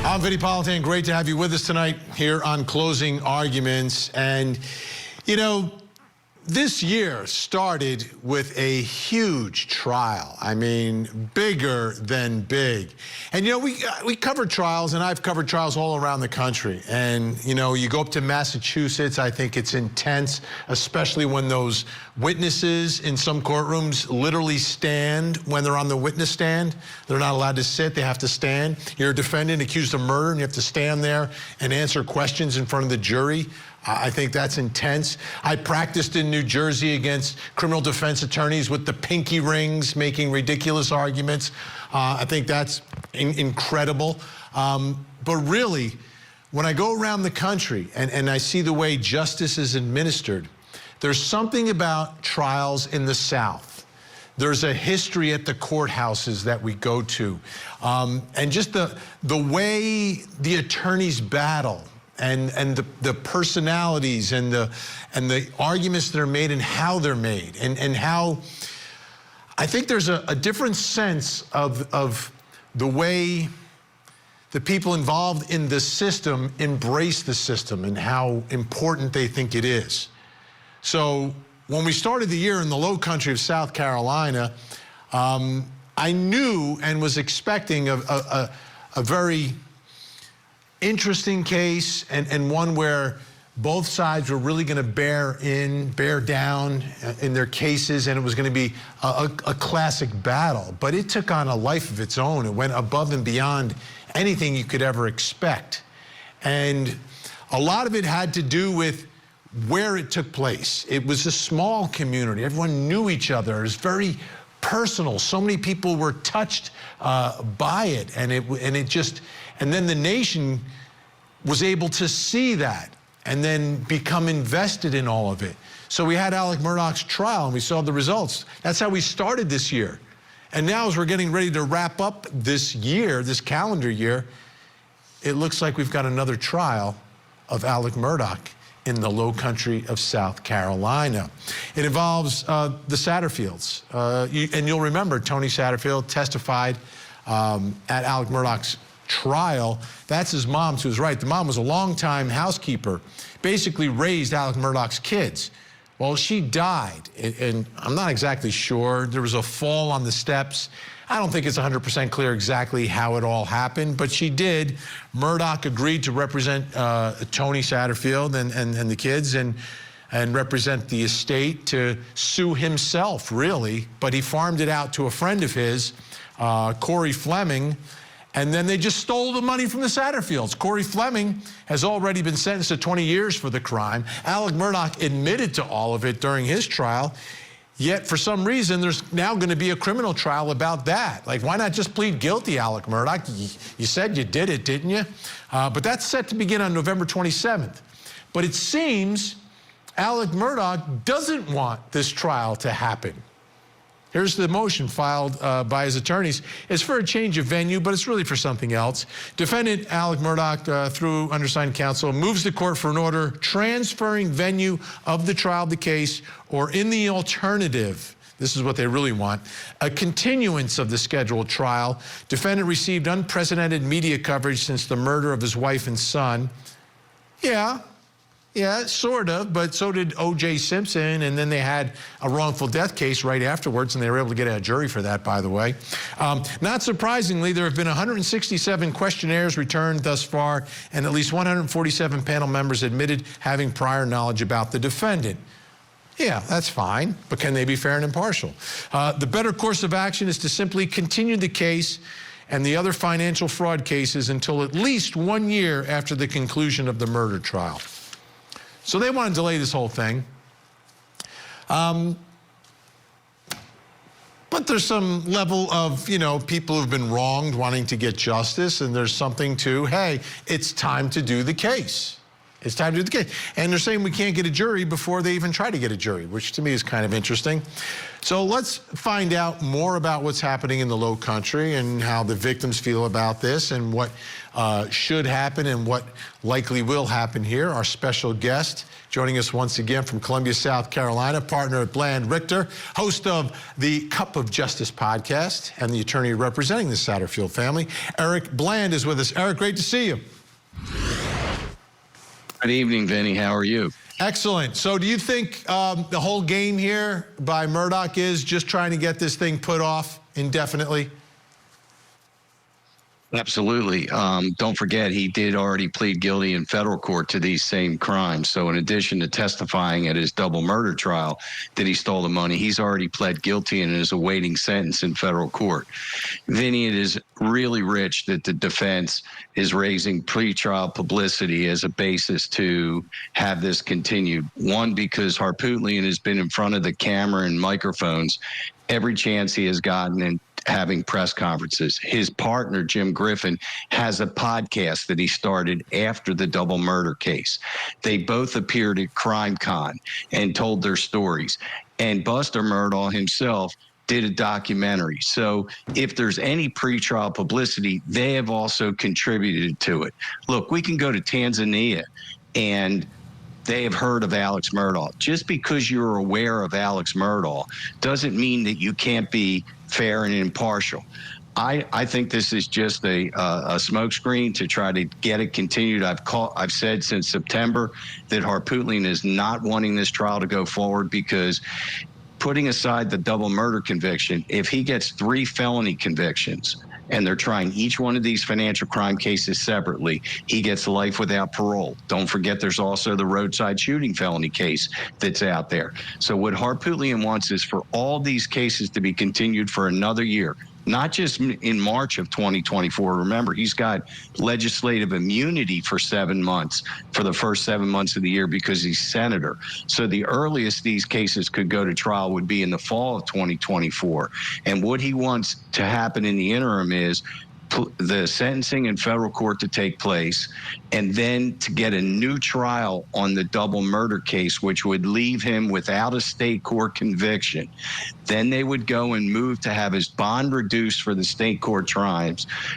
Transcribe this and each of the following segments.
I'm Vinny Politan. Great to have you with us tonight here on Closing Arguments. And, you know, this year started with a huge trial. I mean, bigger than big. And, you know, we covered trials, and I've covered trials all around the country. And, you know, you go up to Massachusetts, I think it's intense, especially when those witnesses in some courtrooms literally stand when they're on the witness stand. They're not allowed to sit, they have to stand. You're a defendant accused of murder, and you have to stand there and answer questions in front of the jury. I think that's intense. I practiced in New Jersey against criminal defense attorneys with the pinky rings, making ridiculous arguments. I think that's incredible. But really, when I go around the country and I see the way justice is administered, there's something about trials in the South. There's a history at the courthouses that we go to. And just the way the attorneys battle, and the personalities and the arguments that are made and how they're made, and how I think there's a different sense of the way the people involved in the system embrace the system and how important they think it is. So when we started the year in the low country of South Carolina, I knew and was expecting a very interesting case, and one where both sides were really going to bear down in their cases, and it was going to be a classic battle. But it took on a life of its own. It went above and beyond anything you could ever expect. And a lot of it had to do with where it took place. It was a small community. Everyone knew each other. It was very personal. So many people were touched by it, and then the nation was able to see that and then become invested in all of it. So we had Alec Murdaugh's trial, and we saw the results. That's how we started this year. And now, as we're getting ready to wrap up this year, this calendar year, it looks like we've got another trial of Alec Murdaugh in the low country of South Carolina. It involves the Satterfields. And you'll remember Tony Satterfield testified at Alec Murdaugh's trial. That's his mom, who was right. The mom was a longtime housekeeper, basically raised Alec Murdaugh's kids. Well, she died, and I'm not exactly sure. There was a fall on the steps. I don't think it's 100% clear exactly how it all happened, but she did. Murdaugh agreed to represent Tony Satterfield and the kids and represent the estate, to sue himself, really. But he farmed it out to a friend of his, Corey Fleming, and then they just stole the money from the Satterfields. Corey Fleming has already been sentenced to 20 years for the crime. Alec Murdaugh admitted to all of it during his trial. Yet, for some reason, there's now going to be a criminal trial about that. Like, why not just plead guilty, Alec Murdaugh? You said you did it, didn't you? But that's set to begin on November 27th. But it seems Alec Murdaugh doesn't want this trial to happen. Here's the motion filed by his attorneys. It's for a change of venue, but it's really for something else. Defendant Alec Murdaugh, through undersigned counsel, moves the court for an order transferring venue of the trial of the case, or in the alternative, this is what they really want, a continuance of the scheduled trial. Defendant received unprecedented media coverage since the murder of his wife and son. Yeah, sort of, but so did O.J. Simpson, and then they had a wrongful death case right afterwards, and they were able to get a jury for that, by the way. Not surprisingly, there have been 167 questionnaires returned thus far, and at least 147 panel members admitted having prior knowledge about the defendant. Yeah, that's fine, but can they be fair and impartial? The better course of action is to simply continue the case and the other financial fraud cases until at least 1 year after the conclusion of the murder trial. So they want to delay this whole thing. But there's some level of, you know, people who've been wronged wanting to get justice, and there's something to, hey, it's time to do the case. It's time to do the case. And they're saying we can't get a jury before they even try to get a jury, which to me is kind of interesting. So let's find out more about what's happening in the Low Country and how the victims feel about this and what should happen and what likely will happen here. Our special guest joining us once again from Columbia, South Carolina, partner at Bland Richter, host of the Cup of Justice podcast and the attorney representing the Satterfield family. Eric Bland is with us. Eric, great to see you. Good evening, Vinny. How are you? Excellent. So do you think the whole game here by Murdaugh is just trying to get this thing put off indefinitely? Absolutely. Don't forget, he did already plead guilty in federal court to these same crimes. So in addition to testifying at his double murder trial that he stole the money, he's already pled guilty and is awaiting sentence in federal court. Vinny, it is really rich that the defense is raising pretrial publicity as a basis to have this continued. One, because Harpootlian has been in front of the camera and microphones every chance he has gotten and having press conferences. His partner, Jim Griffin, has a podcast that he started after the double murder case. They both appeared at CrimeCon and told their stories. And Buster Murdaugh himself did a documentary. So if there's any pretrial publicity, they have also contributed to it. Look, we can go to Tanzania and they have heard of Alex Murdaugh. Just because you're aware of Alex Murdaugh doesn't mean that you can't be fair and impartial. I think this is just a smokescreen to try to get it continued. I've said since September that Harpootlian is not wanting this trial to go forward because, putting aside the double murder conviction, if he gets 3 felony convictions and they're trying each one of these financial crime cases separately, he gets life without parole. Don't forget there's also the roadside shooting felony case that's out there. So what Harpootlian wants is for all these cases to be continued for another year, not just in March of 2024. Remember, he's got legislative immunity for 7 months, for the first 7 months of the year because he's senator. So the earliest these cases could go to trial would be in the fall of 2024. And what he wants to happen in the interim is the sentencing in federal court to take place, and then to get a new trial on the double murder case, which would leave him without a state court conviction. Then they would go and move to have his bond reduced for the state court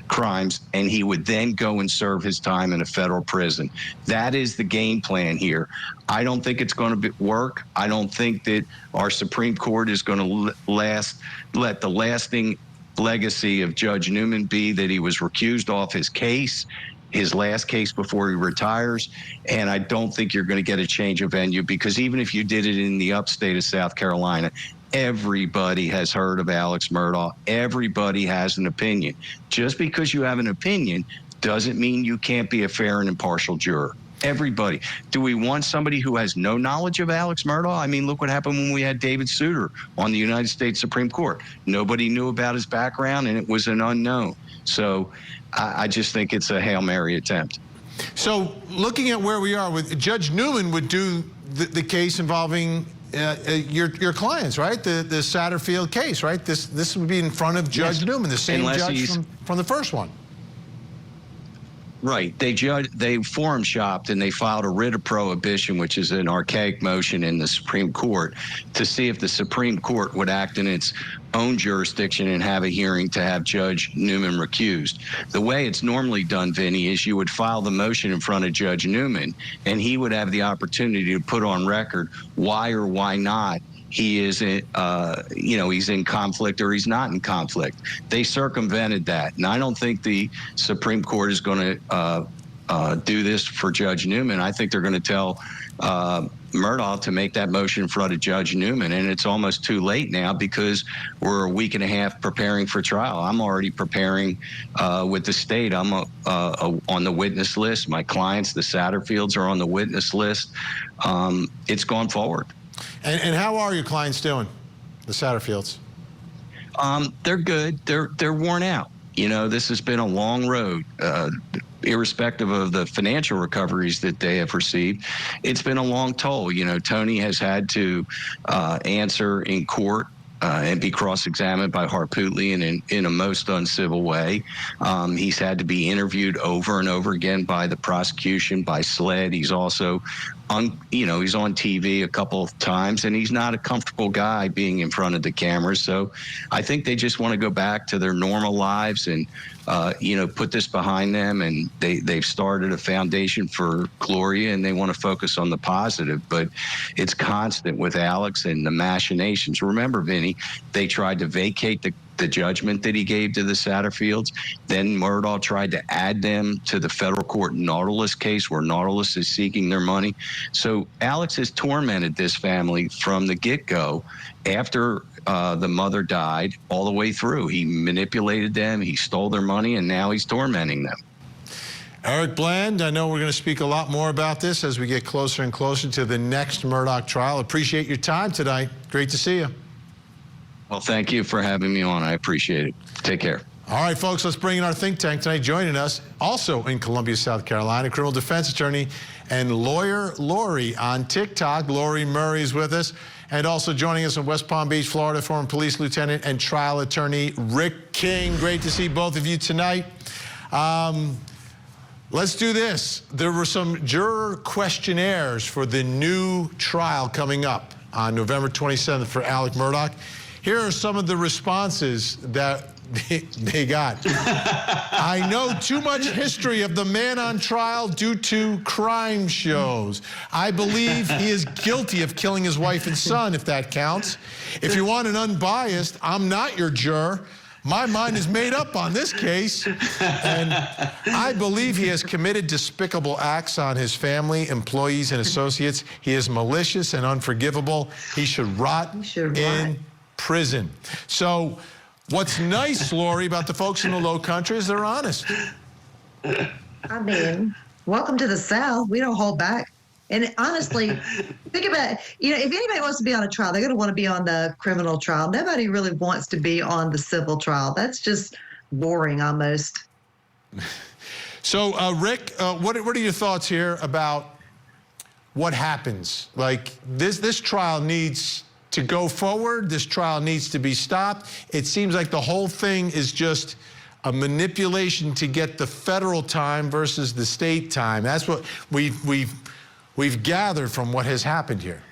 crimes, and he would then go and serve his time in a federal prison. That is the game plan here. I don't think it's going to work. I don't think that our Supreme Court is going to let the lasting legacy of Judge Newman be that he was recused off his case, his last case before he retires. And I don't think you're going to get a change of venue, because even if you did it in the upstate of South Carolina, everybody has heard of Alex Murdaugh. Everybody has an opinion. Just because you have an opinion doesn't mean you can't be a fair and impartial juror. Everybody. Do we want somebody who has no knowledge of Alex Murdaugh? I mean, look what happened when we had David Souter on the United States Supreme Court. Nobody knew about his background, and it was an unknown. So I just think it's a Hail Mary attempt. So looking at where we are, with Judge Newman would do the case involving your clients, right? The Satterfield case, right? This would be in front of Judge Newman, the same judge from the first one. Right. They forum shopped and they filed a writ of prohibition, which is an archaic motion in the Supreme Court, to see if the Supreme Court would act in its own jurisdiction and have a hearing to have Judge Newman recused. The way it's normally done, Vinny, is you would file the motion in front of Judge Newman, and he would have the opportunity to put on record why or why not he is, he's in conflict or he's not in conflict. They circumvented that, and I don't think the Supreme Court is going to do this for Judge Newman. I think they're going to tell Murdaugh to make that motion in front of Judge Newman, and it's almost too late now because we're a week and a half preparing for trial. I'm already preparing with the state. I'm on the witness list. My clients, the Satterfields, are on the witness list. It's gone forward. And how are your clients doing, the Satterfields? They're good. They're worn out. You know, this has been a long road, irrespective of the financial recoveries that they have received. It's been a long toll. You know, Tony has had to answer in court and be cross-examined by Harpootlian in a most uncivil way. He's had to be interviewed over and over again by the prosecution, by SLED. He's also he's on TV a couple of times, and he's not a comfortable guy being in front of the cameras. So I think they just want to go back to their normal lives and, put this behind them. And they've started a foundation for Gloria, and they want to focus on the positive. But it's constant with Alex and the machinations. Remember, Vinny, they tried to vacate the judgment that he gave to the Satterfields. Then Murdaugh tried to add them to the federal court Nautilus case, where Nautilus is seeking their money. So Alex has tormented this family from the get-go after the mother died all the way through. He manipulated them, he stole their money, and now he's tormenting them. Eric Bland, I know we're going to speak a lot more about this as we get closer and closer to the next Murdaugh trial. Appreciate your time tonight. Great to see you. Well, thank you for having me on. I appreciate it. Take care. All right, folks, let's bring in our think tank tonight. Joining us, also in Columbia, South Carolina, criminal defense attorney and lawyer Lori on TikTok. Lori Murray is with us. And also joining us in West Palm Beach, Florida, former police lieutenant and trial attorney Rick King. Great to see both of you tonight. Let's do this. There were some juror questionnaires for the new trial coming up on November 27th for Alec Murdaugh. Here are some of the responses that they got. I know too much history of the man on trial due to crime shows. I believe he is guilty of killing his wife and son, if that counts. If you want an unbiased, I'm not your juror. My mind is made up on this case. And I believe he has committed despicable acts on his family, employees, and associates. He is malicious and unforgivable. He should rot in prison. So what's nice, Lori, about the folks in the Low Country is they're honest. I mean, welcome to the South. We don't hold back. And honestly, think about it. If anybody wants to be on a trial, they're going to want to be on the criminal trial. Nobody really wants to be on the civil trial. That's just boring almost. So, Rick, what are your thoughts here about what happens? Like, this trial needs to go forward. This trial needs to be stopped. It seems like the whole thing is just a manipulation to get the federal time versus the state time. That's what we've gathered from what has happened here.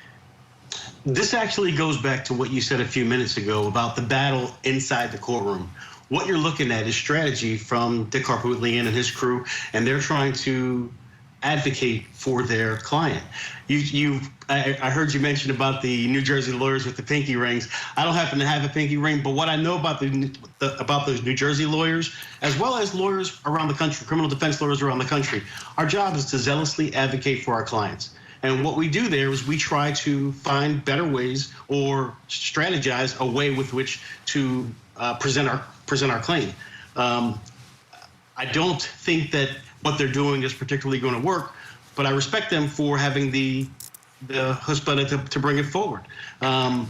This actually goes back to what you said a few minutes ago about the battle inside the courtroom. What you're looking at is strategy from Dick Harpootlian and his crew, and they're trying to advocate for their client. I heard you mention about the New Jersey lawyers with the pinky rings. I don't happen to have a pinky ring, but what I know about about those New Jersey lawyers, as well as lawyers around the country, criminal defense lawyers around the country, our job is to zealously advocate for our clients. And what we do there is we try to find better ways or strategize a way with which to present our claim. I don't think that what they're doing is particularly going to work, but I respect them for having the chutzpah to bring it forward. I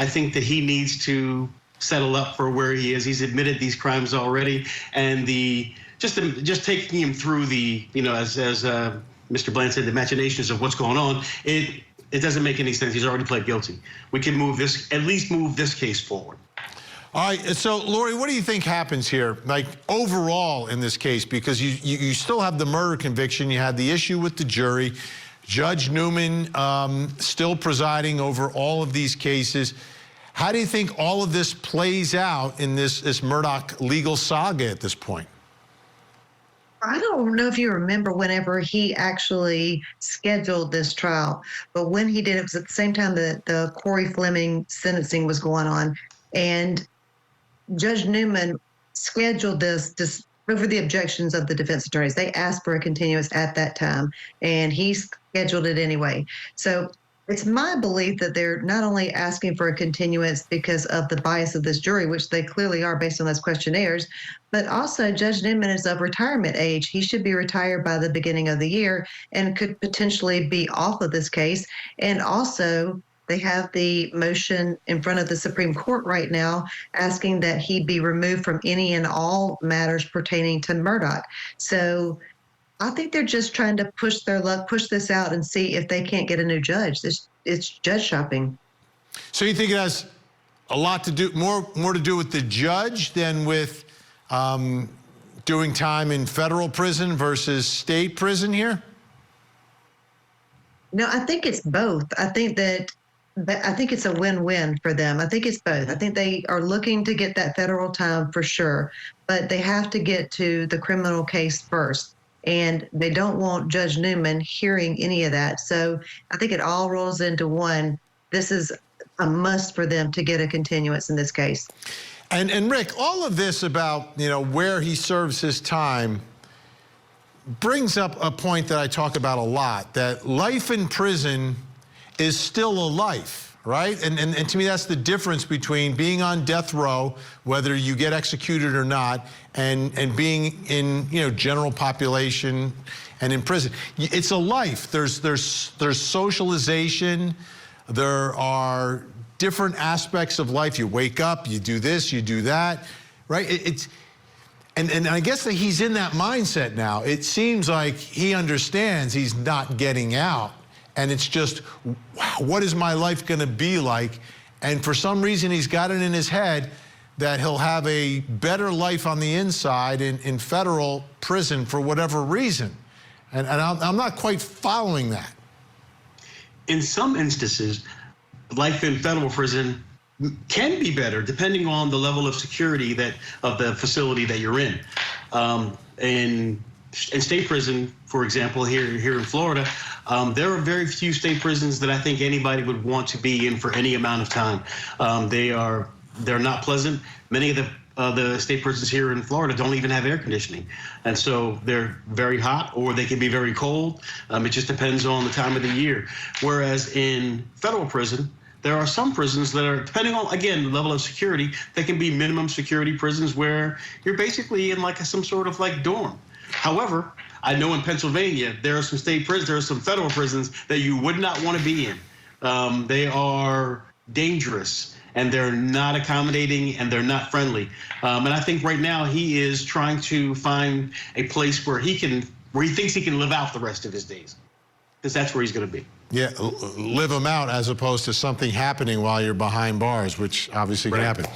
think that he needs to settle up for where he is. He's admitted these crimes already, and just taking him through the, as Mr. Bland said, the machinations of what's going on, it doesn't make any sense. He's already pled guilty. We can at least move this case forward. All right, so Lori, what do you think happens here, like overall in this case? Because you still have the murder conviction, you had the issue with the jury, Judge Newman still presiding over all of these cases. How do you think all of this plays out in this Murdaugh legal saga at this point? I don't know if you remember whenever he actually scheduled this trial, but when he did, it was at the same time that the Corey Fleming sentencing was going on. And Judge Newman scheduled this over the objections of the defense attorneys. They asked for a continuance at that time, and he scheduled it anyway. So it's my belief that they're not only asking for a continuance because of the bias of this jury, which they clearly are based on those questionnaires, but also Judge Newman is of retirement age. He should be retired by the beginning of the year and could potentially be off of this case. And also, they have the motion in front of the Supreme Court right now asking that he be removed from any and all matters pertaining to Murdaugh. So I think they're just trying to push their luck, push this out and see if they can't get a new judge. It's judge shopping. So you think it has a lot to do, more to do with the judge than with doing time in federal prison versus state prison here? No, I think it's both. I think it's a win-win for them. I think it's both. I think they are looking to get that federal time for sure, but they have to get to the criminal case first. And they don't want Judge Newman hearing any of that. So I think it all rolls into one. This is a must for them to get a continuance in this case. And Rick, all of this about, where he serves his time brings up a point that I talk about a lot, that life in prison is still a life, right? And to me, that's the difference between being on death row, whether you get executed or not, and being in, general population and in prison. It's a life. There's socialization. There are different aspects of life. You wake up, you do this, you do that, right? And I guess that he's in that mindset now. It seems like he understands he's not getting out. And it's just, what is my life going to be like? And for some reason, he's got it in his head that he'll have a better life on the inside in federal prison for whatever reason. And I'm not quite following that. In some instances, life in federal prison can be better depending on the level of security of the facility that you're in. In state prison, for example, here in Florida, there are very few state prisons that I think anybody would want to be in for any amount of time. They're not pleasant. Many of the state prisons here in Florida don't even have air conditioning, and so they're very hot or they can be very cold. It just depends on the time of the year. Whereas in federal prison, there are some prisons that are, depending on, again, the level of security, they can be minimum security prisons where you're basically in like some sort of like dorm. However, I know in Pennsylvania, there are some there are some federal prisons that you would not want to be in. They are dangerous and they're not accommodating and they're not friendly. And I think right now he is trying to find a place where he thinks he can live out the rest of his days, because that's where he's going to be. Yeah, live them out as opposed to something happening while you're behind bars, which obviously can happen.